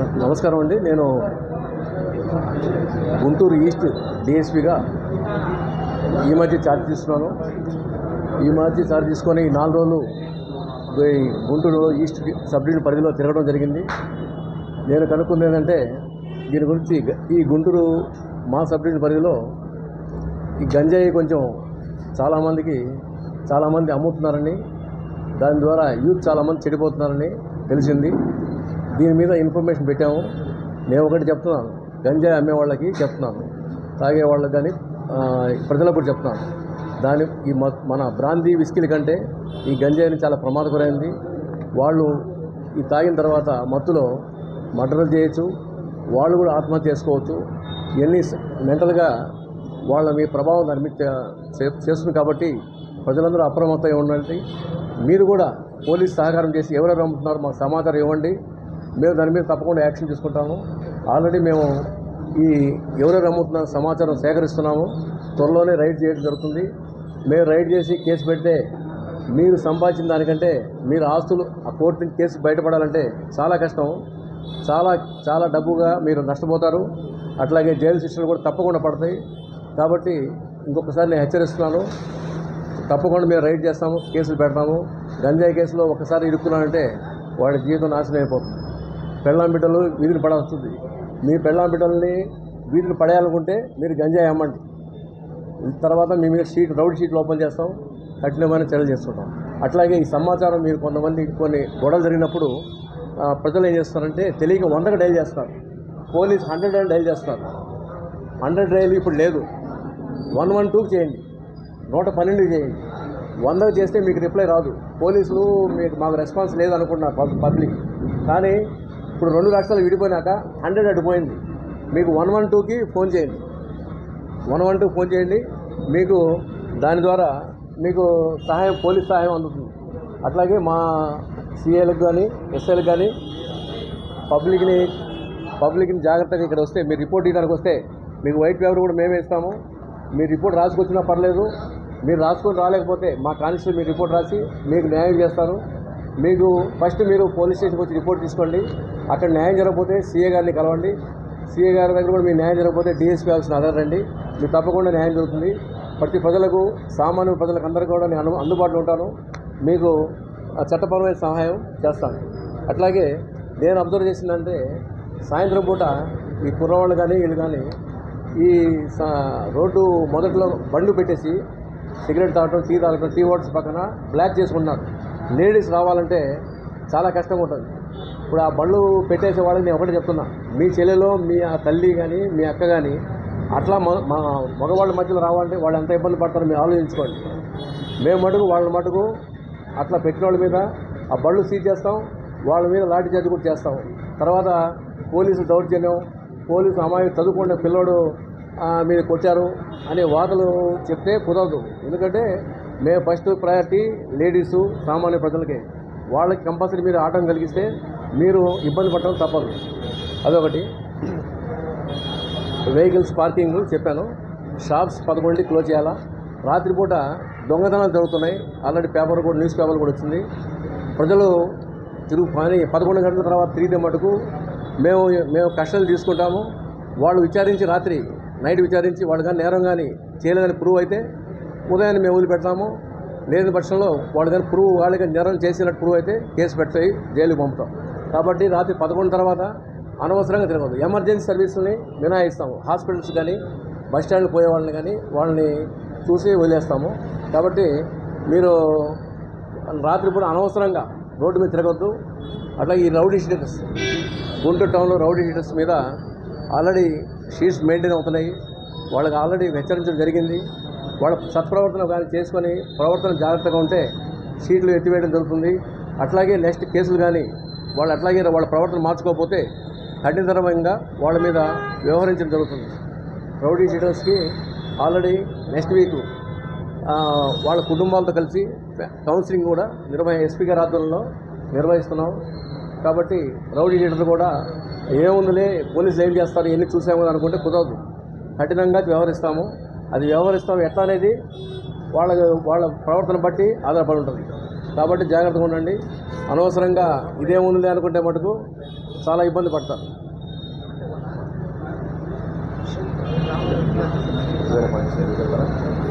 నమస్కారం అండి. నేను గుంటూరు ఈస్ట్ డిఎస్పీగా ఈ మధ్య ఛార్జ్ తీసుకున్నాను. ఈ మధ్య ఛార్జ్ తీసుకొని 4 రోజులు గుంటూరు ఈస్ట్ సబ్ డివిజన్ పరిధిలో తిరగడం జరిగింది. నేను కనుక్కుంది ఏంటంటే, దీని గురించి ఈ గుంటూరు మా సబ్ డివిజన్ పరిధిలో ఈ గంజాయి కొంచెం చాలామంది అమ్ముతున్నారని, దాని ద్వారా యూత్ చాలామంది చెడిపోతున్నారని తెలిసింది. దీని మీద ఇన్ఫర్మేషన్ పెట్టాము. నేను ఒకటి చెప్తున్నాను, గంజాయి అమ్మే వాళ్ళకి చెప్తున్నాను, తాగే వాళ్ళకి కానీ ప్రజలకు కూడా చెప్తున్నాను. మన బ్రాందీ విస్కీల కంటే ఈ గంజాయిని చాలా ప్రమాదకరమైంది. వాళ్ళు ఈ తాగిన తర్వాత మత్తులో మర్డర్లు చేయొచ్చు, వాళ్ళు కూడా ఆత్మహత్య చేసుకోవచ్చు. ఇవన్నీ మెంటల్గా వాళ్ళ మీ ప్రభావం దాని మీద చేస్తుంది. కాబట్టి ప్రజలందరూ అప్రమత్తంగా ఉండండి. మీరు కూడా పోలీస్ సహకారం చేసి ఎవరెవరు అమ్ముతున్నారో మాకు సమాచారం ఇవ్వండి. మేము దాని మీద తప్పకుండా యాక్షన్ తీసుకుంటాము. ఆల్రెడీ మేము ఈ ఎవరెవరు అమ్ముతున్న సమాచారం సేకరిస్తున్నాము. త్వరలోనే రైడ్ చేయడం జరుగుతుంది. మేము రైడ్ చేసి కేసు పెడితే మీరు సంపాదించిన దానికంటే మీరు ఆస్తులు ఆ కోర్టు నుంచి కేసు బయటపడాలంటే చాలా కష్టం. చాలా డబ్బుగా మీరు నష్టపోతారు. అట్లాగే జైలు శిక్షలు కూడా తప్పకుండా పడతాయి. కాబట్టి ఇంకొకసారి నేను హెచ్చరిస్తున్నాను, తప్పకుండా మేము రైడ్ చేస్తాము, కేసులు పెడతాము. గంజాయి కేసులో ఒకసారి ఇరుక్కున్నానంటే వాడి జీవితం నాశనం అయిపోతుంది. పెళ్ళాం బిడ్డలు వీధిని పడాల్సింది. మీ పెళ్ళాం బిడ్డల్ని వీధిని పడేయాలనుకుంటే మీరు గంజాయి అమ్మండి. తర్వాత మీ మీద రౌడీ షీట్లు ఓపెన్ చేస్తాం, కఠినమైన చర్యలు చేస్తుంటాం. అట్లాగే ఈ సమాచారం మీరు కొన్ని గొడవలు జరిగినప్పుడు ప్రజలు ఏం చేస్తారంటే తెలియక 100కి డైల్ చేస్తారు. పోలీస్ 100 అని డైల్ చేస్తారు. 100 డైల్ ఇప్పుడు లేదు. 112 చేయండి, 112 చేయండి. 100 చేస్తే మీకు రిప్లై రాదు. పోలీసులు మాకు రెస్పాన్స్ లేదనుకుంటున్నారు పబ్లిక్. కానీ ఇప్పుడు 2 రాష్ట్రాలు విడిపోయినాక 100 అడిపోయింది. మీకు 112కి ఫోన్ చేయండి, 112 ఫోన్ చేయండి. మీకు దాని ద్వారా మీకు పోలీస్ సహాయం అందుతుంది. అట్లాగే మా సిఐలకు కానీ ఎస్ఐలకు కానీ పబ్లిక్ని జాగ్రత్తగా ఇక్కడ వస్తే మీరు రిపోర్ట్ ఇవ్వడానికి వస్తే మీకు వైట్ పేపర్ కూడా మేమే ఇస్తాము. మీరు రిపోర్ట్ రాసుకొచ్చినా పర్లేదు. మీరు రాసుకొని రాలేకపోతే మా కానిస్టేబుల్ మీరు రిపోర్ట్ రాసి మీకు న్యాయం చేస్తారు. మీకు ఫస్ట్ మీరు పోలీస్ స్టేషన్కి వచ్చి రిపోర్ట్ తీసుకోండి. అక్కడ న్యాయం జరగకపోతే సీఏ గారిని కలవండి. సీఏ గారి దగ్గర కూడా మీ న్యాయం జరగకపోతే డిఎస్పీ ఆఫీస్ని అడగండి. మీకు తప్పకుండా న్యాయం జరుగుతుంది. ప్రతి ప్రజలకు, సామాన్య ప్రజలకు అందరికీ కూడా నేను అందుబాటులో ఉంటాను. మీకు చట్టపరమైన సహాయం చేస్తాను. అట్లాగే నేను అబ్జర్వ్ చేసిందంటే, సాయంత్రం పూట ఈ కుర్రవాళ్ళు కానీ వీళ్ళు కానీ ఈ రోడ్డు మొదట్లో బండ్లు పెట్టేసి సిగరెట్ తాగటం, టీ వాటర్స్ పక్కన బ్లాక్ చేసుకుంటున్నారు. లేడీస్ రావాలంటే చాలా కష్టంగా ఉంటుంది. ఇప్పుడు ఆ బళ్ళు పెట్టేసే వాళ్ళకి నేను ఒకటి చెప్తున్నా, మీ చెల్లెలో మీ తల్లి కానీ మీ అక్క కానీ అట్లా మా మగవాళ్ళ మధ్యలో రావాలంటే వాళ్ళు ఎంత ఇబ్బంది పడతారో మీరు ఆలోచించుకోండి. మేము వాళ్ళ మటుకు అట్లా పెట్టిన వాళ్ళ మీద ఆ బళ్ళు సీజ్ చేస్తాం, వాళ్ళ మీద లాఠీ చార్జ్ కూడా చేస్తాం. తర్వాత పోలీసు దౌర్జన్యం, పోలీసు అమ్మాయి చదువుకునే పిల్లోడు మీద కొట్టారు అనే వార్తలు చెప్తే కుదరదు. ఎందుకంటే మేము ఫస్ట్ ప్రయారిటీ లేడీసు, సామాన్య ప్రజలకే. వాళ్ళకి కంపల్సరీ మీరు ఆటం కలిగిస్తే మీరు ఇబ్బంది పడటం తప్పదు. అదొకటి. వెహికల్స్ పార్కింగ్ చెప్పాను. షాప్స్ 11కి క్లోజ్ చేయాలా. రాత్రిపూట దొంగతనాలు జరుగుతున్నాయి. ఆల్రెడీ న్యూస్ పేపర్ కూడా వచ్చింది. ప్రజలు పని 11 గంటల తర్వాత తిరిగితే మటుకు మేము కస్టడీలు తీసుకుంటాము. వాళ్ళు నైట్ విచారించి వాళ్ళు కానీ నేరం కానీ చేయలేదని ప్రూవ్ అయితే ఉదయాన్నే మేము వదిలిపెడతాము. లేని పక్షంలో వాళ్ళు కానీ వాళ్ళకి నేరం చేసినట్టు ప్రూవ్ అయితే కేసు పెడతాయి, జైలుకి పంపుతాం. కాబట్టి రాత్రి 11 తర్వాత అనవసరంగా తిరగదు. ఎమర్జెన్సీ సర్వీసులని మినహాయిస్తాము. హాస్పిటల్స్ కానీ బస్ స్టాండ్లు పోయే వాళ్ళని కానీ వాళ్ళని చూసి వదిలేస్తాము. కాబట్టి మీరు రాత్రిపూట అనవసరంగా రోడ్డు మీద తిరగద్దు. అట్లా ఈ రౌడీ షీటర్స్, గుంటూరు టౌన్లో రౌడీ షీటర్స్ మీద ఆల్రెడీ షీట్స్ మెయింటైన్ అవుతున్నాయి. వాళ్ళకి ఆల్రెడీ హెచ్చరించడం జరిగింది. వాళ్ళ సత్ప్రవర్తన కానీ చేసుకొని ప్రవర్తన జాగ్రత్తగా ఉంటే షీట్లు ఎత్తివేయడం జరుగుతుంది. అట్లాగే నెక్స్ట్ కేసులు కానీ వాళ్ళ ప్రవర్తన మార్చుకోకపోతే కఠినతరంగా వాళ్ళ మీద వ్యవహరించడం జరుగుతుంది. రౌడీ షీటర్స్కి ఆల్రెడీ నెక్స్ట్ వీక్ వాళ్ళ కుటుంబాలతో కలిసి కౌన్సిలింగ్ కూడా ఎస్పీ గారి ఆధ్వర్యంలో నిర్వహిస్తున్నాం. కాబట్టి రౌడీ షీటర్లు కూడా ఏముందిలే పోలీసులు ఏం చేస్తారు ఎన్ని చూసామో అనుకుంటే కుదరదు. కఠినంగా వ్యవహరిస్తాము. అది వ్యవహరిస్తాం ఎట్లా అనేది వాళ్ళ ప్రవర్తన బట్టి ఆధారపడి ఉంటుంది. కాబట్టి జాగ్రత్తగా ఉండండి. అనవసరంగా ఇదేముంది అనుకుంటే మటుకు చాలా ఇబ్బంది పడతారు. వేరే పాయింట్స్